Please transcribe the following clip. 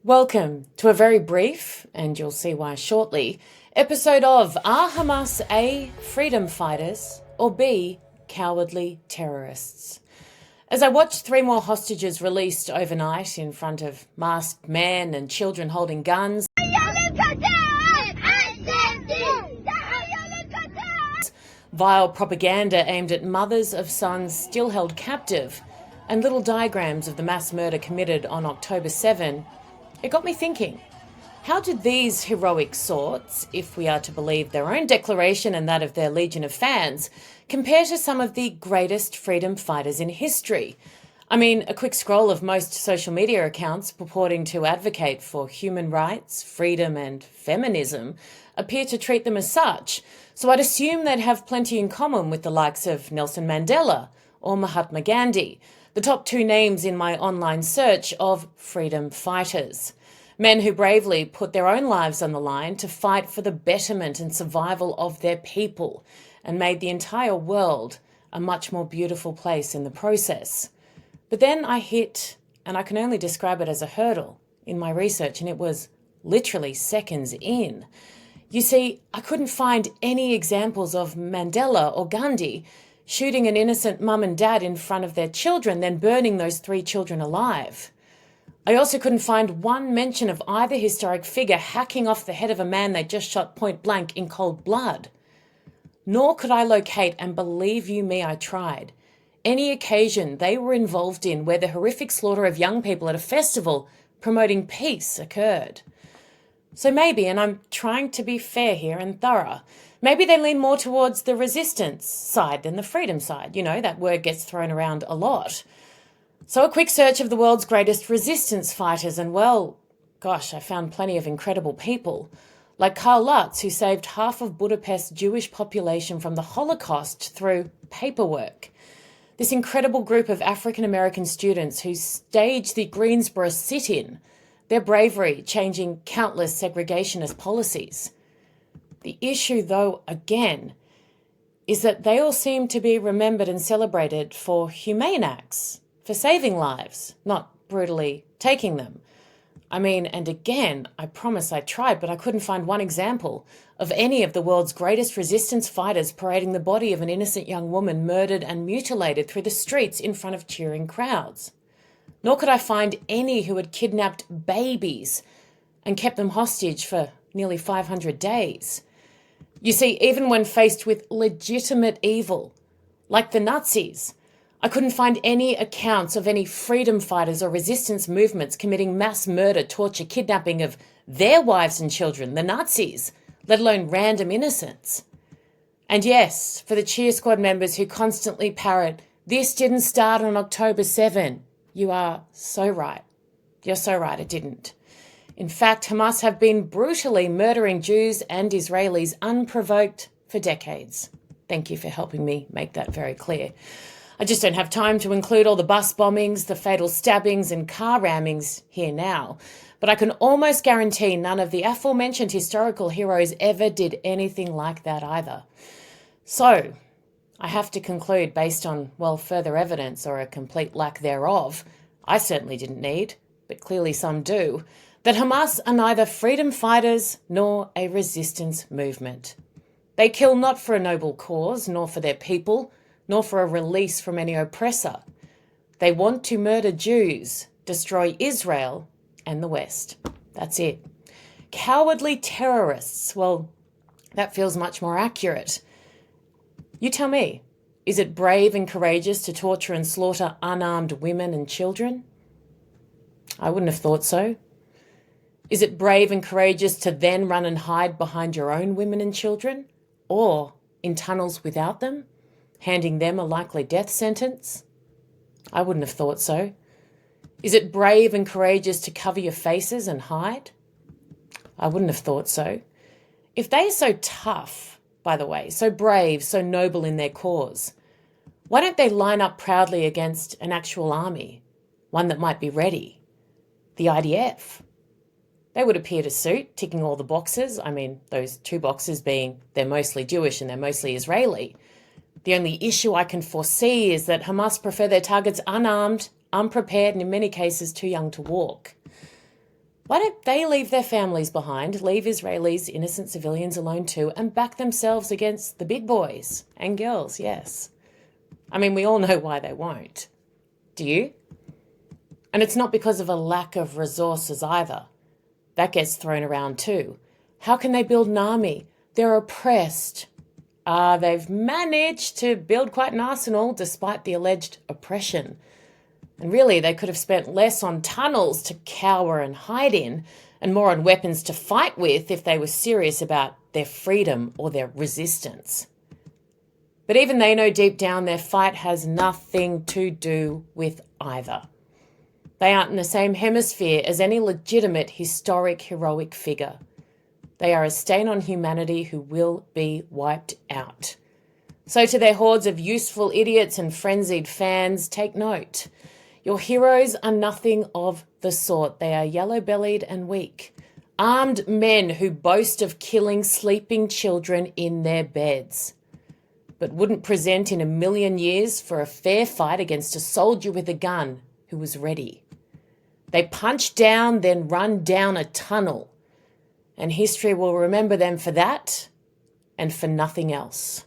Welcome to a very brief, and you'll see why shortly, episode of Are Hamas A. Freedom Fighters or B. Cowardly Terrorists? As I watched 3 more hostages released overnight in front of masked men and children holding guns, vile propaganda aimed at mothers of sons still held captive, and little diagrams of the mass murder committed on October 7, it got me thinking, how did these heroic sorts, if we are to believe their own declaration and that of their legion of fans, compare to some of the greatest freedom fighters in history? I mean, a quick scroll of most social media accounts purporting to advocate for human rights, freedom and feminism appear to treat them as such, so I'd assume they'd have plenty in common with the likes of Nelson Mandela or Mahatma Gandhi, the top 2 names in my online search of freedom fighters. Men who bravely put their own lives on the line to fight for the betterment and survival of their people and made the entire world a much more beautiful place in the process. But then I hit, and I can only describe it as a hurdle in my research, and it was literally seconds in. You see, I couldn't find any examples of Mandela or Gandhi shooting an innocent mum and dad in front of their children, then burning those 3 children alive. I also couldn't find one mention of either historic figure hacking off the head of a man they just shot point blank in cold blood. Nor could I locate, and believe you me, I tried, any occasion they were involved in where the horrific slaughter of young people at a festival promoting peace occurred. So maybe, and I'm trying to be fair here and thorough, maybe they lean more towards the resistance side than the freedom side. You know, that word gets thrown around a lot. So a quick search of the world's greatest resistance fighters, and well, gosh, I found plenty of incredible people. Like Karl Lutz, who saved half of Budapest's Jewish population from the Holocaust through paperwork. This incredible group of African-American students who staged the Greensboro sit-in, their bravery changing countless segregationist policies. The issue, though, again, is that they all seem to be remembered and celebrated for humane acts, for saving lives, not brutally taking them. I mean, and again, I promise I tried, but I couldn't find one example of any of the world's greatest resistance fighters parading the body of an innocent young woman murdered and mutilated through the streets in front of cheering crowds. Nor could I find any who had kidnapped babies and kept them hostage for nearly 500 days. You see, even when faced with legitimate evil, like the Nazis, I couldn't find any accounts of any freedom fighters or resistance movements committing mass murder, torture, kidnapping of their wives and children, the Nazis, let alone random innocents. And yes, for the cheer squad members who constantly parrot, "This didn't start on October 7, you are so right. You're so right, it didn't. In fact, Hamas have been brutally murdering Jews and Israelis unprovoked for decades. Thank you for helping me make that very clear. I just don't have time to include all the bus bombings, the fatal stabbings and car rammings here now, but I can almost guarantee none of the aforementioned historical heroes ever did anything like that either. So, I have to conclude based on, well, further evidence or a complete lack thereof, I certainly didn't need, but clearly some do, that Hamas are neither freedom fighters nor a resistance movement. They kill not for a noble cause, nor for their people, nor for a release from any oppressor. They want to murder Jews, destroy Israel and the West. That's it. Cowardly terrorists, well, that feels much more accurate. You tell me, is it brave and courageous to torture and slaughter unarmed women and children? I wouldn't have thought so. Is it brave and courageous to then run and hide behind your own women and children? Or in tunnels without them, handing them a likely death sentence? I wouldn't have thought so. Is it brave and courageous to cover your faces and hide? I wouldn't have thought so. If they are so tough, by the way, so brave, so noble in their cause, why don't they line up proudly against an actual army, one that might be ready? The IDF. They would appear to suit, ticking all the boxes. I mean, those 2 boxes being they're mostly Jewish and they're mostly Israeli. The only issue I can foresee is that Hamas prefer their targets unarmed, unprepared, and in many cases too young to walk. Why don't they leave their families behind, leave Israelis, innocent civilians alone too, and back themselves against the big boys and girls, yes. I mean, we all know why they won't. Do you? And it's not because of a lack of resources either. That gets thrown around too. How can they build an army? They're oppressed. They've managed to build quite an arsenal despite the alleged oppression. And really, they could have spent less on tunnels to cower and hide in, and more on weapons to fight with if they were serious about their freedom or their resistance. But even they know deep down their fight has nothing to do with either. They aren't in the same hemisphere as any legitimate historic heroic figure. They are a stain on humanity who will be wiped out. So to their hordes of useful idiots and frenzied fans, take note. Your heroes are nothing of the sort. They are yellow-bellied and weak. Armed men who boast of killing sleeping children in their beds, but wouldn't present in a million years for a fair fight against a soldier with a gun who was ready. They punch down, then run down a tunnel. And history will remember them for that and for nothing else.